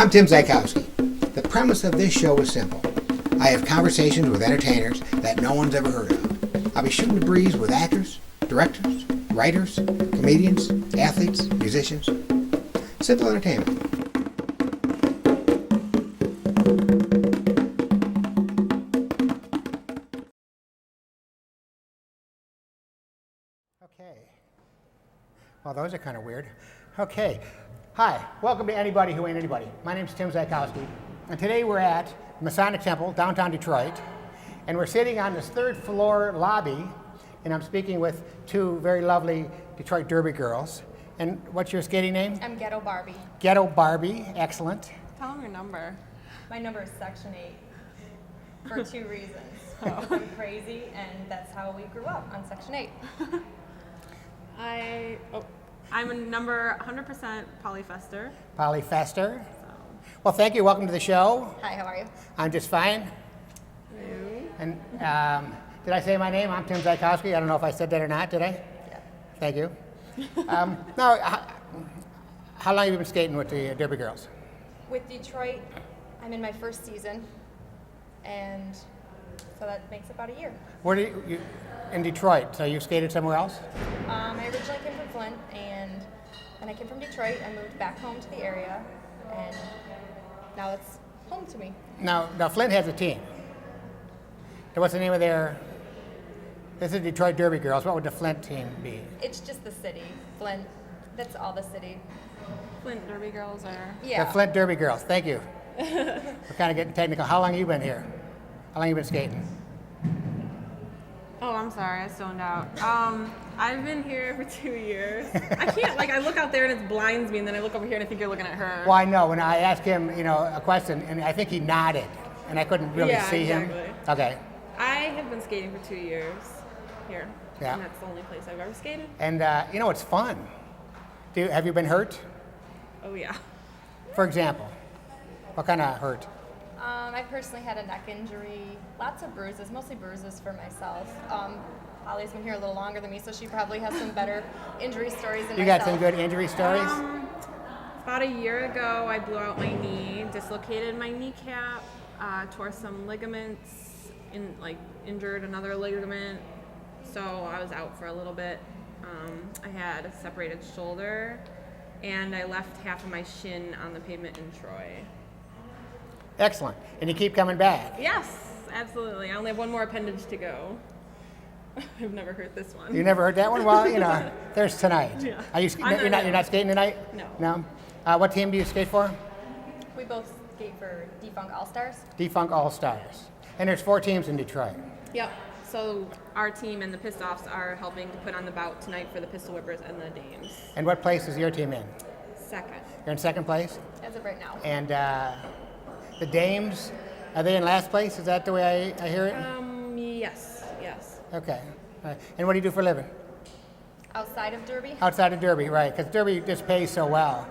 I'm Tim Zajkowski. The premise of this show is simple. I have conversations with entertainers that no one's ever heard of. I'll be shooting the breeze with actors, directors, writers, comedians, athletes, musicians. Simple entertainment. Okay. Well, those are kind of weird. Okay. Hi. Welcome to Anybody Who Ain't Anybody. My name's Tim Zajkowski. And today we're at Masonic Temple, downtown Detroit. And we're sitting on this third floor lobby. And I'm speaking with two very lovely Detroit Derby girls. And what's your skating name? I'm Ghetto Barbie. Ghetto Barbie. Excellent. Tell them your number. My number is Section 8 for two reasons. I'm crazy, and that's how we grew up, on Section 8. I'm a number 100% polyfester. Polyfester. Well, thank you. Welcome to the show. Hi, how are you? I'm just fine. And did I say my name? I'm Tim Zajkowski. I don't know if I said that or not. Did I? Yeah. Thank you. Now, how long have you been skating with the Derby girls? With Detroit, I'm in my first season, and so that makes about a year. Where do you in Detroit? So you skated somewhere else? I originally came from Flint, and then I came from Detroit. I moved back home to the area, and now it's home to me. Now Flint has a team. And what's the name of their? This is Detroit Derby girls. What would the Flint team be? It's just the city, Flint. That's all the city. Flint Derby girls are. Yeah. The Flint Derby girls. Thank you. We're kind of getting technical. How long have you been here? How long have you been skating? Oh, I'm sorry, I stoned out. I've been here for 2 years. I can't, I look out there and it blinds me, and then I look over here and I think you're looking at her. Well, I know. When I asked him, a question, and I think he nodded, and I couldn't really see exactly. him. Okay. I have been skating for 2 years here. Yeah. And that's the only place I've ever skated. And it's fun. Have you been hurt? Oh, yeah. For example, what kind of hurt? I personally had a neck injury, lots of bruises, mostly bruises for myself. Holly's been here a little longer than me, so she probably has some better injury stories than You myself. got some good injury stories? About a year ago, I blew out my knee, dislocated my kneecap, tore some ligaments, injured another ligament, so I was out for a little bit. I had a separated shoulder, and I left half of my shin on the pavement in Troy. Excellent. And you keep coming back? Yes, absolutely. I only have one more appendage to go. I've never heard this one. You never heard that one? Well, there's tonight. Yeah. You're not skating tonight? No. No? What team do you skate for? We both skate for Defunk All-Stars. Defunk All-Stars. And there's 4 teams in Detroit. Yep. So our team and the Pissed-Offs are helping to put on the bout tonight for the Pistol Whippers and the Dames. And what place is your team in? Second. You're in second place? As of right now. And the Dames, are they in last place? Is that the way I hear it? Yes. Okay. And what do you do for a living? Outside of Derby? Outside of Derby, right, because Derby just pays so well.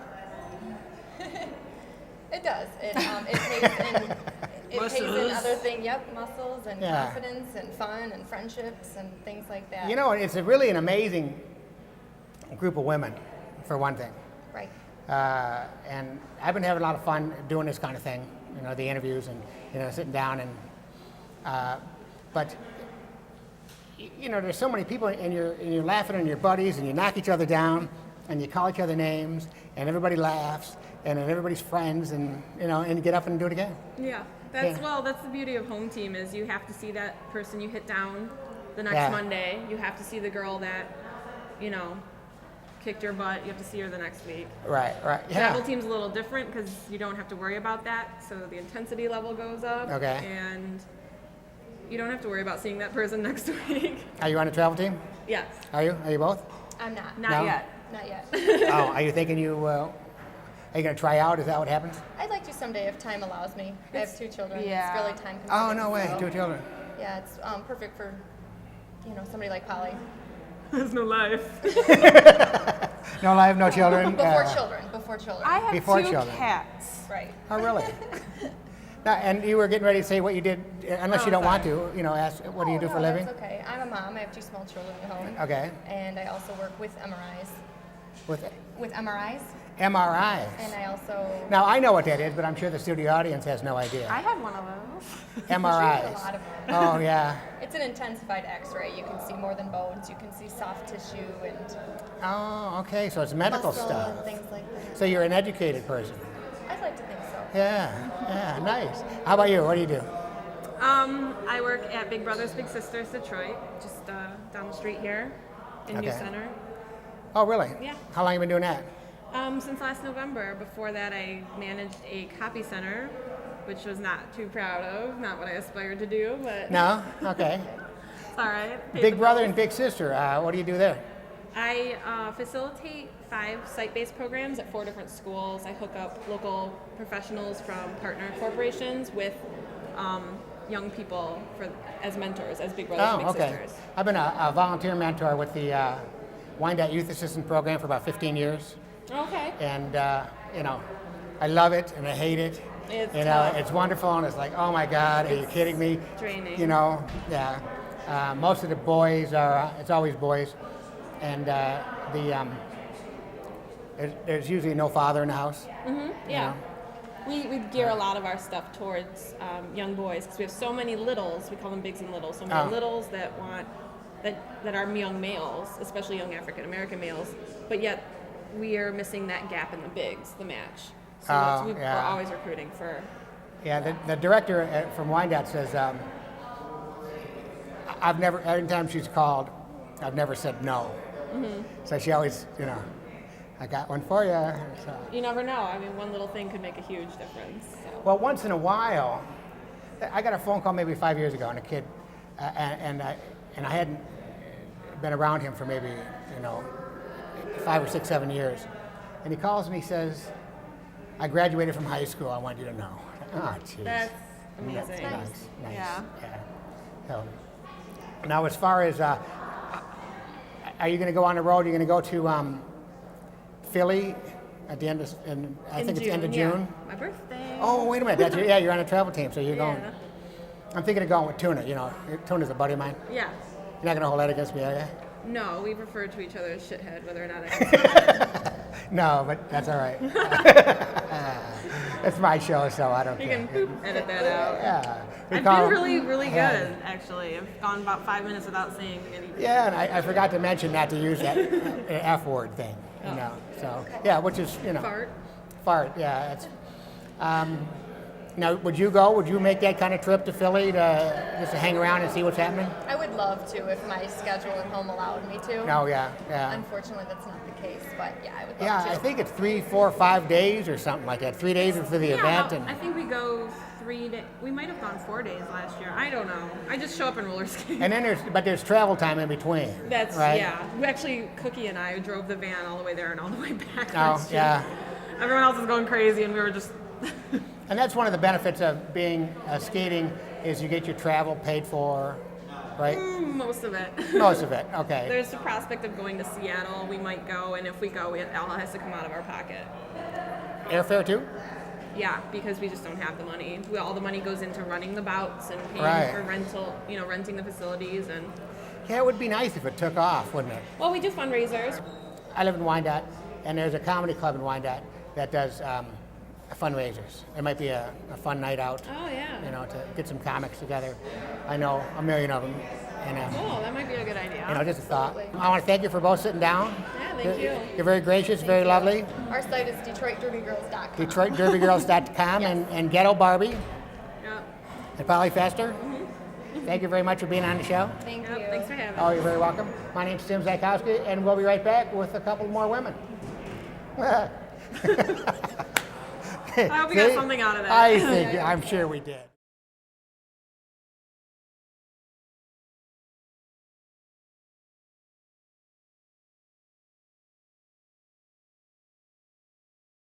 It does. It pays in other things. Yep, muscles and confidence and fun and friendships and things like that. It's really an amazing group of women, for one thing. Right. And I've been having a lot of fun doing this kind of thing, the interviews and, sitting down and, but, there's so many people and you're laughing and your buddies and you knock each other down and you call each other names and everybody laughs and then everybody's friends and, and you get up and do it again. Yeah. That's the beauty of home team is you have to see that person you hit down the next Monday. You have to see the girl that, kicked your butt. You have to see her the next week. Right. Yeah. Travel team's a little different because you don't have to worry about that. So the intensity level goes up. Okay. And you don't have to worry about seeing that person next week. Are you on a travel team? Yes. Are you? Are you both? I'm not. Not yet. Not yet. Oh, are you thinking are you going to try out? Is that what happens? I'd like to someday if time allows me. I have 2 children. Yeah. It's really time consuming. Oh, no way. So, 2 children. Yeah, it's perfect for, somebody like Polly. There's no life. No life, no children. Before children. I have Before 2 children. cats. Right. Oh, really? Now, and you were getting ready to say what you did, unless you don't want to, ask what do you do for a living? That's okay. I'm a mom. I have 2 small children at home. Okay. And I also work with MRIs. With With MRIs? MRIs. And I also Now, I know what that is, but I'm sure the studio audience has no idea. I had one of those. MRIs. a lot of them. Oh, yeah. It's an intensified X-ray. You can see more than bones. You can see soft tissue and Oh, okay. So it's medical muscle stuff. and things like that. So you're an educated person. I'd like to think so. Yeah, nice. How about you? What do you do? I work at Big Brothers Big Sisters Detroit, just down the street here in New Okay. Center. Oh, really? Yeah. How long have you been doing that? Since last November. Before that, I managed a copy center, which was not too proud of, not what I aspired to do, but No? Okay. it's all right. Paid Big the brother bills. and big sister. What do you do there? I facilitate 5 site-based programs at 4 different schools. I hook up local professionals from partner corporations with young people as mentors, as Big Brothers Oh, Big okay. Sisters. I've been a volunteer mentor with the Wyandotte Youth Assistant Program for about 15 years. Okay. And, I love it and I hate it. It's It's tough. wonderful and it's like, oh my God, are you kidding me? Draining. Yeah. Most of the boys it's always boys. And there's usually no father in the house. Yeah. We gear a lot of our stuff towards young boys because we have so many littles. We call them bigs and littles. So many Oh. littles that are young males, especially young African American males. But yet we are missing that gap in the bigs, the match. So Oh, we're yeah. always recruiting for. Yeah, the director from Wyandotte says, every time she's called, I've never said no. So she always, I got one for you. So. You never know. I mean, one little thing could make a huge difference. So. Well, once in a while, I got a phone call maybe 5 years ago, and a kid, and I hadn't been around him for maybe 5 or 6, 7 years, and he calls and he says, "I graduated from high school. I want you to know." Oh, jeez. That's amazing. Nice. Yeah. So, now, as far as, are you going to go on the road? Are you going to go to Philly at the end of, I think it's the end of June? Yeah. My birthday. Oh, wait a minute. You're on a travel team, so you're going. Yeah. I'm thinking of going with Tuna. Tuna's a buddy of mine. Yeah. You're not going to hold that against me, are you? No, we refer to each other as shithead, whether or not I can say it. No, but that's all right. It's my show, so I don't You care. can boop, edit that out. Yeah. We I've call been them- really, really Yeah. good, actually. I've gone about 5 minutes without saying anything. Yeah, and I forgot to mention not to use that F-word thing, So, yeah, which is, Fart. Fart, yeah. It's, now, would you go? Would you make that kind of trip to Philly just to hang around and see what's happening? I would love to if my schedule at home allowed me to. No, yeah. Unfortunately, that's not the case, but yeah, I would love Yeah, to. I think it's 3, 4, 5 days or something like that. 3 days for the event. I think we go 3 days. We might have gone 4 days last year. I don't know. I just show up in roller skates. And then there's travel time in between. That's right? yeah. We actually, Cookie and I drove the van all the way there and all the way back. Oh, last year. yeah. Everyone else is going crazy, and we were just. And that's one of the benefits of being skating is you get your travel paid for, right? Most of it. Most of it, okay. There's the prospect of going to Seattle. We might go, and if we go, it all has to come out of our pocket. Airfare too? Yeah, because we just don't have the money. All the money goes into running the bouts and paying Right. for renting the facilities, and Yeah, it would be nice if it took off, wouldn't it? well, we do fundraisers. I live in Wyandotte, and there's a comedy club in Wyandotte that does fundraisers. It might be a fun night out, Oh yeah. to get some comics together. I know a million of them, and Oh, that might be a good idea. just a thought. I want to thank you for both sitting down. Yeah, thank you. You're very gracious, very lovely. Our site is DetroitDerbyGirls.com. DetroitDerbyGirls.com and Ghetto Barbie Yeah. and Polyfester. Thank you very much for being on the show. Thank Yep, you. thanks for having me. Oh, you're very welcome. My name's Tim Zajkowski, and we'll be right back with a couple more women. I hope we got something out of that. I'm sure we did.